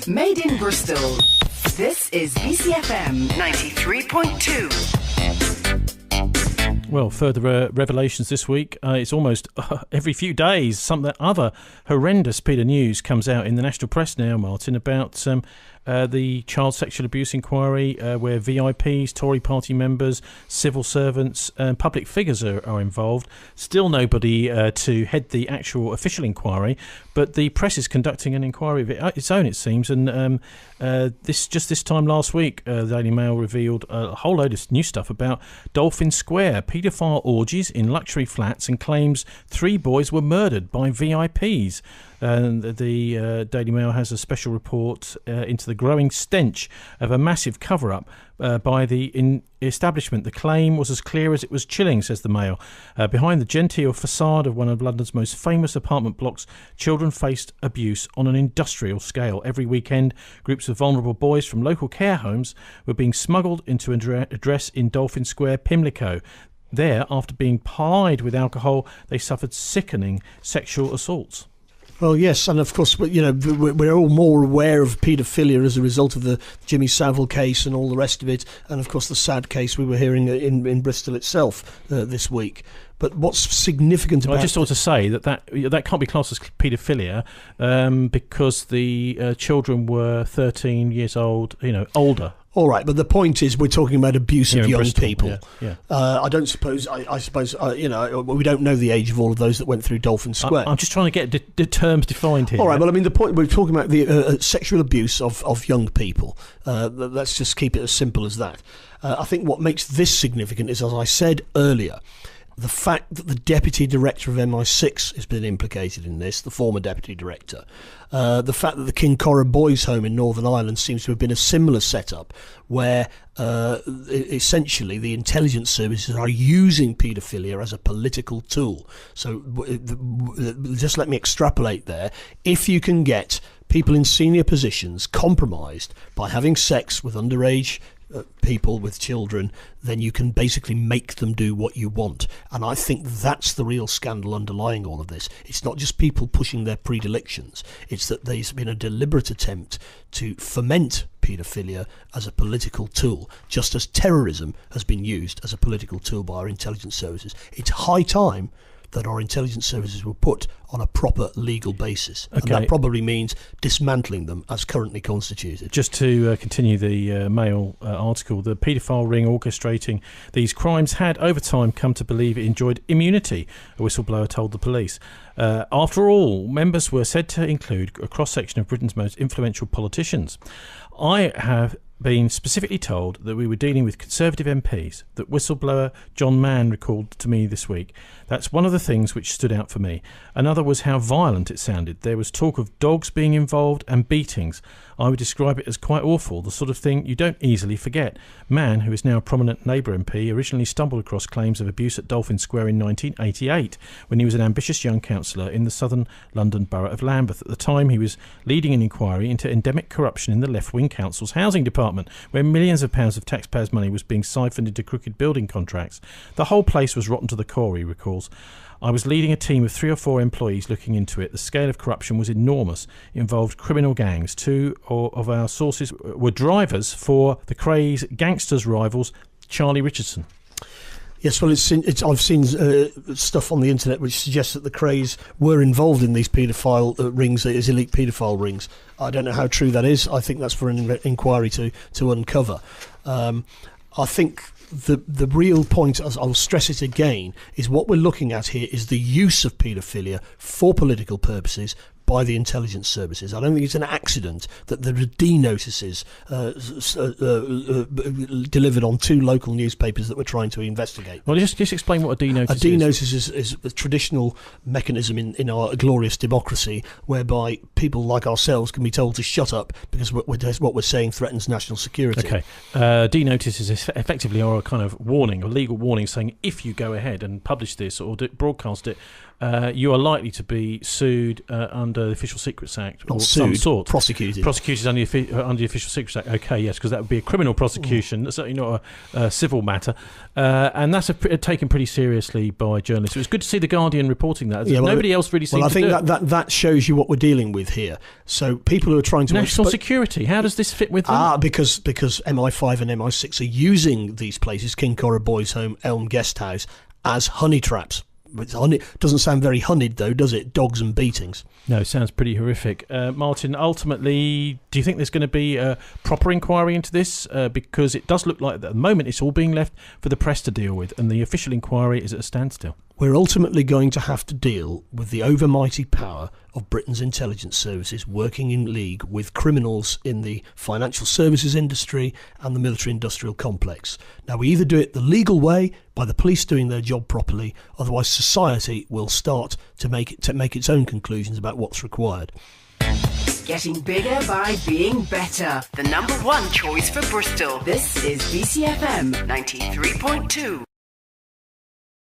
Made in Bristol. This is BCFM 93.2. Well, further revelations this week. It's almost every few days some other horrendous bit of news comes out in the national press now, Martin, about the child sexual abuse inquiry where VIPs, Tory party members, civil servants and public figures are involved. Still nobody to head the actual official inquiry, but the press is conducting an inquiry of its own, it seems. And this time last week, the Daily Mail revealed a whole load of new stuff about Dolphin Square, paedophile orgies in luxury flats, and claims 3 boys were murdered by VIPs. And the Daily Mail has a special report into the growing stench of a massive cover-up by the establishment. The claim was as clear as it was chilling, says the Mail. Behind the genteel facade of one of London's most famous apartment blocks, children faced abuse on an industrial scale. Every weekend, groups of vulnerable boys from local care homes were being smuggled into an address in Dolphin Square, Pimlico. There, after being plied with alcohol, they suffered sickening sexual assaults. Well, yes, and of course, we're all more aware of paedophilia as a result of the Jimmy Savile case and all the rest of it, and of course the sad case we were hearing in Bristol itself this week. But what's significant about... I just ought to say that can't be classed as paedophilia because the children were 13 years old, older. All right, but the point is we're talking about abuse of young Bristol, people. Yeah. I don't suppose, I suppose, we don't know the age of all of those that went through Dolphin Square. I'm just trying to get the terms defined here. All right, well, I mean, the point, we're talking about the sexual abuse of young people. Let's just keep it as simple as that. I think what makes this significant is, as I said earlier, the fact that the deputy director of MI6 has been implicated in this, the former deputy director. The fact that the King Corra Boys Home in Northern Ireland seems to have been a similar setup where essentially the intelligence services are using paedophilia as a political tool. So just let me extrapolate there. If you can get people in senior positions compromised by having sex with underage people, with children, then you can basically make them do what you want. And I think that's the real scandal underlying all of this. It's not just people pushing their predilections, it's that there's been a deliberate attempt to foment paedophilia as a political tool, just as terrorism has been used as a political tool by our intelligence services. It's high time that our intelligence services were put on a proper legal basis. Okay. And that probably means dismantling them as currently constituted. Just to continue the Mail article, the paedophile ring orchestrating these crimes had over time come to believe it enjoyed immunity, a whistleblower told the police. After all, members were said to include a cross-section of Britain's most influential politicians. I have been specifically told that we were dealing with Conservative MPs, that whistleblower John Mann recalled to me this week. That's one of the things which stood out for me. Another was how violent it sounded. There was talk of dogs being involved and beatings. I would describe it as quite awful, the sort of thing you don't easily forget. Mann, who is now a prominent Labour MP, originally stumbled across claims of abuse at Dolphin Square in 1988 when he was an ambitious young councillor in the southern London borough of Lambeth. At the time, he was leading an inquiry into endemic corruption in the left-wing council's housing department, where millions of pounds of taxpayers' money was being siphoned into crooked building contracts. The whole place was rotten to the core, he recalls. I was leading a team of 3 or 4 employees looking into it. The scale of corruption was enormous. It involved criminal gangs. 2 of our sources were drivers for the craze gangsters' rivals, Charlie Richardson. Yes, well, I've seen stuff on the internet which suggests that the Krays were involved in these paedophile rings, these elite paedophile rings. I don't know how true that is. I think that's for an inquiry to uncover. I think the real point, as I'll stress it again, is what we're looking at here is the use of paedophilia for political purposes by the intelligence services. I don't think it's an accident that there are D notices delivered on 2 local newspapers that were trying to investigate. Well, just explain what a D notice is. A D notice is a traditional mechanism in our glorious democracy whereby people like ourselves can be told to shut up because what we're saying threatens national security. Okay. D notice is effectively a kind of warning, a legal warning saying if you go ahead and publish this or broadcast it, you are likely to be sued under the Official Secrets Act. Not or sued, some sort. prosecuted. Prosecuted under the Official Secrets Act. Okay, yes, because that would be a criminal prosecution. That's certainly not a civil matter. And that's taken pretty seriously by journalists. It was good to see The Guardian reporting that. Nobody else really seemed to do it. Well, I think that shows you what we're dealing with here. So people who are trying to... National security, how does this fit with them? Because MI5 and MI6 are using these places, King Cora Boys Home, Elm Guest House, as honey traps. Doesn't sound very honeyed, though, does it? Dogs and beatings. No, it sounds pretty horrific. Martin, ultimately, do you think there's going to be a proper inquiry into this? Because it does look like at the moment it's all being left for the press to deal with, and the official inquiry is at a standstill. We're ultimately going to have to deal with the overmighty power of Britain's intelligence services working in league with criminals in the financial services industry and the military-industrial complex. Now, we either do it the legal way, by the police doing their job properly, otherwise society will start to make its own conclusions about what's required. Getting bigger by being better. The #1 choice for Bristol. This is BCFM 93.2.